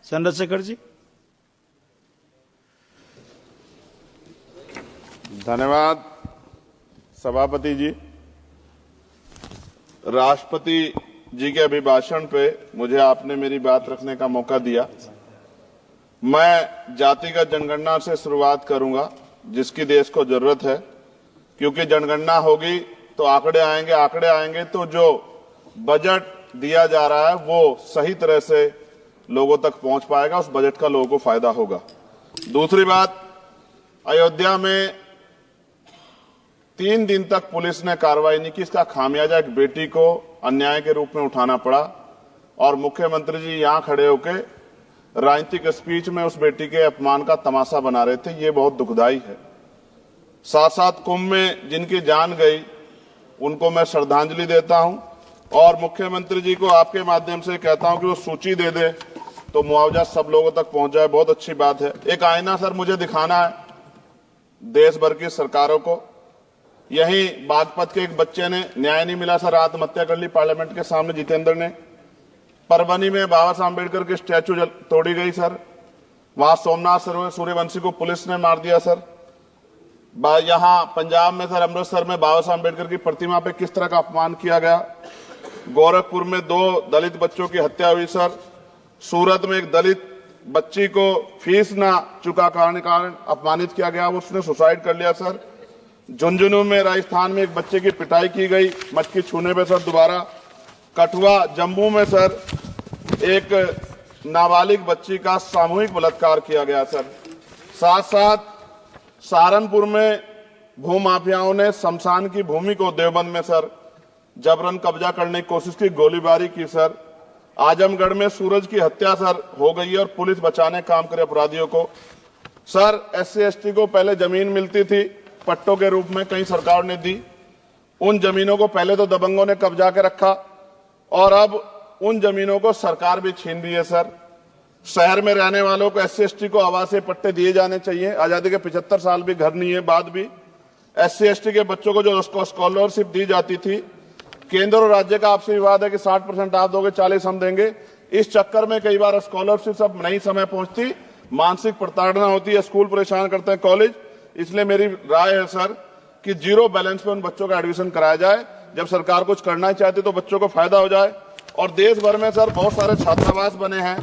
चंद्रशेखर जी। धन्यवाद सभापति जी। राष्ट्रपति जी के अभिभाषण पे मुझे आपने मेरी बात रखने का मौका दिया। मैं जातिगत जनगणना से शुरुआत करूंगा, जिसकी देश को जरूरत है, क्योंकि जनगणना होगी तो आंकड़े आएंगे तो जो बजट दिया जा रहा है वो सही तरह से लोगों तक पहुंच पाएगा, उस बजट का लोगों को फायदा होगा। दूसरी बात, अयोध्या में 3 दिन तक पुलिस ने कार्रवाई नहीं की। इसका खामियाजा एक बेटी को अन्याय के रूप में उठाना पड़ा और मुख्यमंत्री जी यहां खड़े होकर राजनीतिक स्पीच में उस बेटी के अपमान का तमाशा बना रहे थे। ये बहुत दुखदाई है। साथ साथ कुंभ में जिनकी जान गई उनको मैं श्रद्धांजलि देता हूं और मुख्यमंत्री जी को आपके माध्यम से कहता हूं कि वो सूची दे दे तो मुआवजा सब लोगों तक पहुंच जाए। बहुत अच्छी बात है। एक आईना सर मुझे दिखाना है देश भर की सरकारों को। यही बागपत के एक बच्चे ने न्याय नहीं मिला सर, आत्महत्या कर ली पार्लियामेंट के सामने, जितेंद्र ने। परभनी में बाबा साहब अम्बेडकर की स्टैचू तोड़ी गई सर। वहां सोमनाथ सूर्यवंशी को पुलिस ने मार दिया सर। यहां पंजाब में सर, अमृतसर में बाबा साहब अम्बेडकर की प्रतिमा पे किस तरह का अपमान किया गया। गोरखपुर में 2 दलित बच्चों की हत्या हुई सर। सूरत में एक दलित बच्ची को फीस ना चुका कारण अपमानित किया गया, उसने सुसाइड कर लिया सर। झुंझुनू में राजस्थान में एक बच्चे की पिटाई की गई मटकी छूने पे सर दोबारा। कठुआ जम्मू में सर एक नाबालिग बच्ची का सामूहिक बलात्कार किया गया सर। साथ साथ सहारनपुर में भूमाफियाओं ने शमशान की भूमि को देवबंद में सर जबरन कब्जा करने की कोशिश की, गोलीबारी की सर। आजमगढ़ में सूरज की हत्या सर हो गई और पुलिस बचाने काम करे अपराधियों को। सर SC/ST को पहले जमीन मिलती थी पट्टों के रूप में, कई सरकार ने दी। उन जमीनों को पहले तो दबंगों ने कब्जा के रखा और अब उन जमीनों को सरकार भी छीन रही है सर। शहर में रहने वालों को SC/ST को आवासीय पट्टे दिए जाने चाहिए। आजादी के 75 साल भी घर नहीं है, बाद भी SC/ST के बच्चों को जो स्कॉलरशिप दी जाती थी, केंद्र और राज्य का आपसी विवाद है कि 60% आप दोगे, 40 हम देंगे। इस चक्कर में कई बार स्कॉलरशिप सब नहीं समय पहुंचती, मानसिक प्रताड़ना होती है, स्कूल परेशान करते हैं, कॉलेज। इसलिए मेरी राय है सर कि 0 बैलेंस पे उन बच्चों का एडमिशन कराया जाए। जब सरकार कुछ करना ही चाहती तो बच्चों को फायदा हो जाए। और देश भर में सर बहुत सारे छात्रावास बने हैं,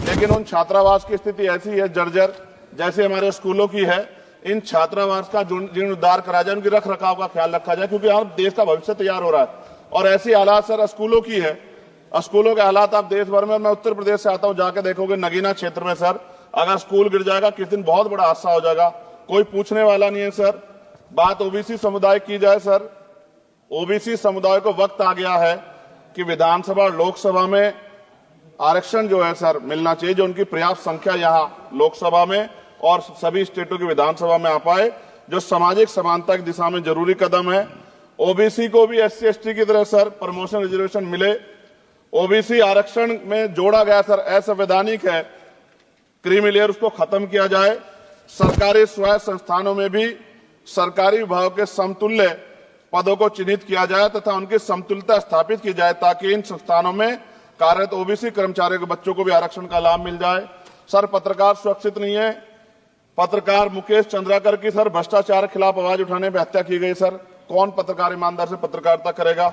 लेकिन उन छात्रावास की स्थिति ऐसी है जर्जर, जैसे हमारे स्कूलों की है। इन छात्रावास का जीर्णोद्धार करा जाए, उनकी रख रखाव का ख्याल रखा जाए, क्योंकि यहाँ देश का भविष्य तैयार हो रहा है। और ऐसी हालात सर स्कूलों की है, स्कूलों के हालात आप देश भर में, मैं उत्तर प्रदेश से आता हूँ, जाके देखोगे नगीना क्षेत्र में सर अगर स्कूल गिर जाएगा किस दिन बहुत बड़ा हादसा हो जाएगा, कोई पूछने वाला नहीं है सर। बात OBC समुदाय की जाए सर, OBC समुदाय को वक्त आ गया है कि विधानसभा और लोकसभा में आरक्षण जो है सर मिलना चाहिए, जो उनकी पर्याप्त संख्या यहाँ लोकसभा में और सभी स्टेटों की विधानसभा में आ पाए, जो सामाजिक समानता की दिशा में जरूरी कदम है। OBC को भी SC/ST की तरह सर प्रमोशन रिजर्वेशन मिले। OBC आरक्षण में जोड़ा गया सर असंवैधानिक है, क्रीमी लेयर उसको खत्म किया जाए। सरकारी स्वायत्त संस्थानों में भी सरकारी विभागों के समतुल्य पदों को चिन्हित किया जाए तथा उनकी समतुल्यता स्थापित की जाए, ताकि इन संस्थानों में कार्यरत OBC कर्मचारियों के बच्चों को भी आरक्षण का लाभ मिल जाए। सर पत्रकार सुरक्षित नहीं है। पत्रकार मुकेश चंद्राकर की सर भ्रष्टाचार के खिलाफ आवाज उठाने पर हत्या की गई सर। कौन पत्रकार ईमानदार से पत्रकारिता करेगा।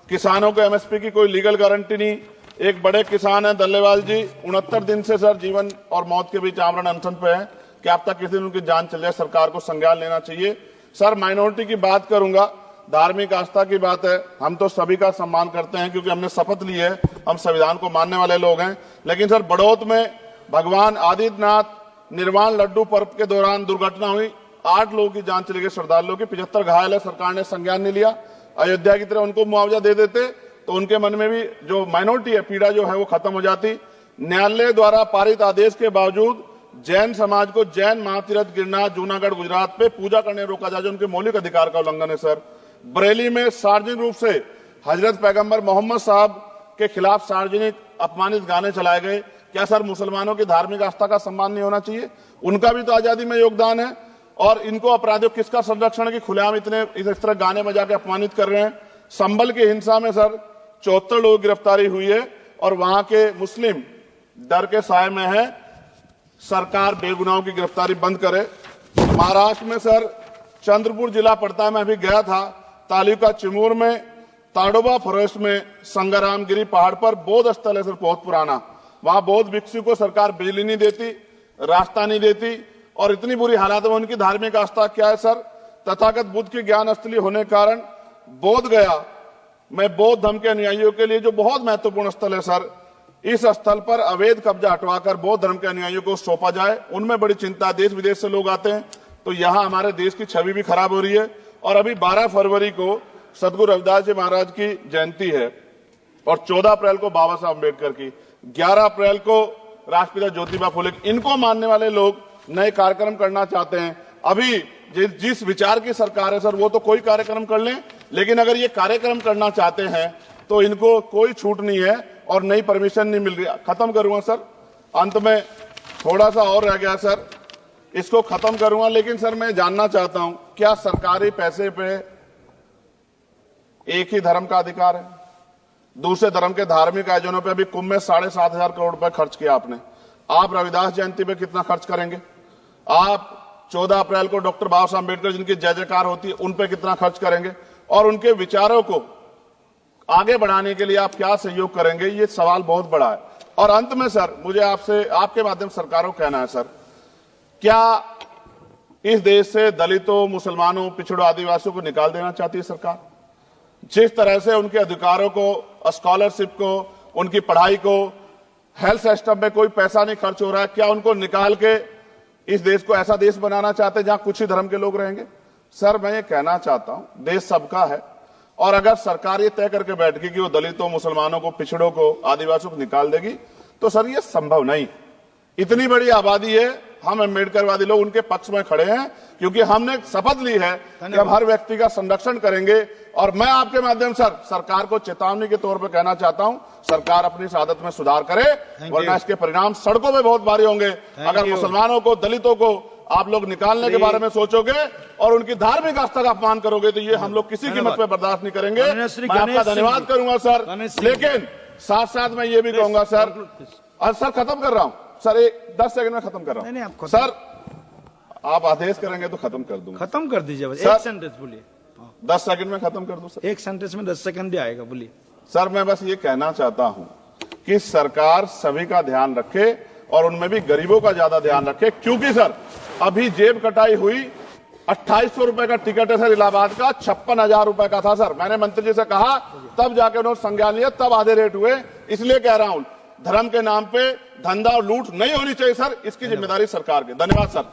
किसानों को MSP की कोई लीगल गारंटी नहीं। एक बड़े किसान है दल्लेवाल जी, 69 दिन से सर जीवन और मौत के बीच आमरण अनशन पे है। क्या अब तक किसी दिन उनकी जान चल जाए, सरकार को संज्ञान लेना चाहिए। सर माइनॉरिटी की बात करूंगा, धार्मिक आस्था की बात है, हम तो सभी का सम्मान करते हैं क्योंकि हमने शपथ ली है, हम संविधान को मानने वाले लोग हैं। लेकिन सर बड़ौत में भगवान आदित्यनाथ निर्वाण लड्डू पर्व के दौरान दुर्घटना हुई, 8 लोगों की जान चली गई, श्रद्धालुओं की 75 घायल है, सरकार ने संज्ञान नहीं लिया। अयोध्या की तरह उनको मुआवजा दे देते तो उनके मन में भी जो माइनॉरिटी है पीड़ा जो है वो खत्म हो जाती। न्यायालय द्वारा पारित आदेश के बावजूद जैन समाज को जैन महातीर्थ गिरनार जूनागढ़ गुजरात पे पूजा करने रोका जाए, जो उनके मौलिक अधिकार का उल्लंघन है सर। बरेली में सार्वजनिक रूप से हजरत पैगंबर मोहम्मद साहब के खिलाफ सार्वजनिक अपमानित गाने चलाए गए। क्या सर मुसलमानों की धार्मिक आस्था का सम्मान नहीं होना चाहिए? उनका भी तो आजादी में योगदान है। और इनको अपराधियों किसका संरक्षण की खुलेआम इतने इस तरह गाने बजा के अपमानित कर रहे हैं। संभल की हिंसा में सर 74 लोग गिरफ्तारी हुई है और वहां के मुस्लिम डर के साए में है। सरकार बेगुनाहों की गिरफ्तारी बंद करे। महाराष्ट्र में सर चंद्रपुर जिला पड़ता है, मैं अभी गया था, तालुका चिमूर में ताडोबा फॉरेस्ट में संग्रामगिरी पहाड़ पर बौद्ध स्थल है सर, बहुत पुराना। वहां बौद्ध भिक्षु को सरकार बिजली नहीं देती, रास्ता नहीं देती और इतनी बुरी हालत में उनकी धार्मिक आस्था क्या है सर, तथागत बुद्ध की ज्ञान स्थली होने के कारण बोध गया में बौद्ध धर्म के अनुयायियों के लिए जो बहुत महत्वपूर्ण स्थल है सर, इस स्थल पर अवैध कब्जा हटवाकर बौद्ध धर्म के अनुयायियों को सौंपा जाए। उनमें बड़ी चिंता, देश विदेश से लोग आते हैं, तो यहाँ हमारे देश की छवि भी खराब हो रही है। और अभी 12 फरवरी को सदगुरु रविदास जी महाराज की जयंती है और 14 अप्रैल को बाबा साहब अम्बेडकर की, 11 अप्रैल को राष्ट्रपिता ज्योतिबा फुले, इनको मानने वाले लोग नए कार्यक्रम करना चाहते हैं। अभी जिस विचार की सरकार है सर, वो तो कोई कार्यक्रम कर लें, लेकिन अगर ये कार्यक्रम करना चाहते हैं तो इनको कोई छूट नहीं है और नई परमिशन नहीं मिल रही। खत्म करूंगा सर, अंत में थोड़ा सा और रह गया सर, इसको खत्म करूंगा। लेकिन सर मैं जानना चाहता हूं, क्या सरकारी पैसे पे एक ही धर्म का अधिकार है? दूसरे धर्म के धार्मिक आयोजनों पे अभी कुंभ में 7,500 करोड़ रुपए खर्च किया आपने। आप रविदास जयंती पे कितना खर्च करेंगे? आप 14 अप्रैल को डॉक्टर बाबा साहब अम्बेडकर जिनकी जय जयकार होती है, उन पे कितना खर्च करेंगे? और उनके विचारों को आगे बढ़ाने के लिए आप क्या सहयोग करेंगे? ये सवाल बहुत बड़ा है। और अंत में सर मुझे आपसे, आपके माध्यम से सरकारों को कहना है सर, क्या इस देश से दलितों, मुसलमानों, पिछड़ों, आदिवासियों को निकाल देना चाहती है सरकार? जिस तरह से उनके अधिकारों को, स्कॉलरशिप को, उनकी पढ़ाई को, हेल्थ सिस्टम में कोई पैसा नहीं खर्च हो रहा है, क्या उनको निकाल के इस देश को ऐसा देश बनाना चाहते हैं जहां कुछ ही धर्म के लोग रहेंगे? सर मैं ये कहना चाहता हूं, देश सबका है और अगर सरकार ये तय करके बैठेगी कि वो दलितों, मुसलमानों को, पिछड़ों को, आदिवासियों को निकाल देगी, तो सर ये संभव नहीं। इतनी बड़ी आबादी है, हम अम्बेडकरवादी लोग उनके पक्ष में खड़े हैं क्योंकि हमने शपथ ली है कि हम हर व्यक्ति का संरक्षण करेंगे। और मैं आपके माध्यम से सरकार को चेतावनी के तौर पर कहना चाहता हूं, सरकार अपनी इस आदत में सुधार करे, वरना इसके परिणाम सड़कों में बहुत भारी होंगे। अगर मुसलमानों को, दलितों को आप लोग निकालने के बारे में सोचोगे और उनकी धार्मिक आस्था का अपमान करोगे तो ये हम लोग किसी कीमत पे बर्दाश्त नहीं करेंगे। मैं आपका धन्यवाद करूंगा सर, लेकिन साथ साथ मैं ये भी कहूंगा सर, और सर खत्म कर रहा हूं सर, 10 सेकंड में खत्म कर रहा हूं सर, आप आदेश करेंगे तो खत्म कर दूंगा। खत्म कर दीजिए, एक सेंटेंस बोलिए। 10 सेकंड में खत्म कर दूं सर, एक सेंटेंस में 10 सेकंड भी आएगा, बोलिए सर। मैं बस ये कहना चाहता हूं कि सरकार सभी का ध्यान रखे और उनमें भी गरीबों का ज्यादा ध्यान रखे, क्योंकि सर अभी जेब कटाई हुई, 2800 रुपए का टिकट है सर इलाहाबाद का, 56,000 रुपए का था सर। मैंने मंत्री जी से कहा, तब जाके उन्होंने संज्ञान लिया, तब आधे रेट हुए। इसलिए कह रहा हूं, धर्म के नाम पे धंधा और लूट नहीं होनी चाहिए सर, इसकी जिम्मेदारी सरकार की। धन्यवाद सर।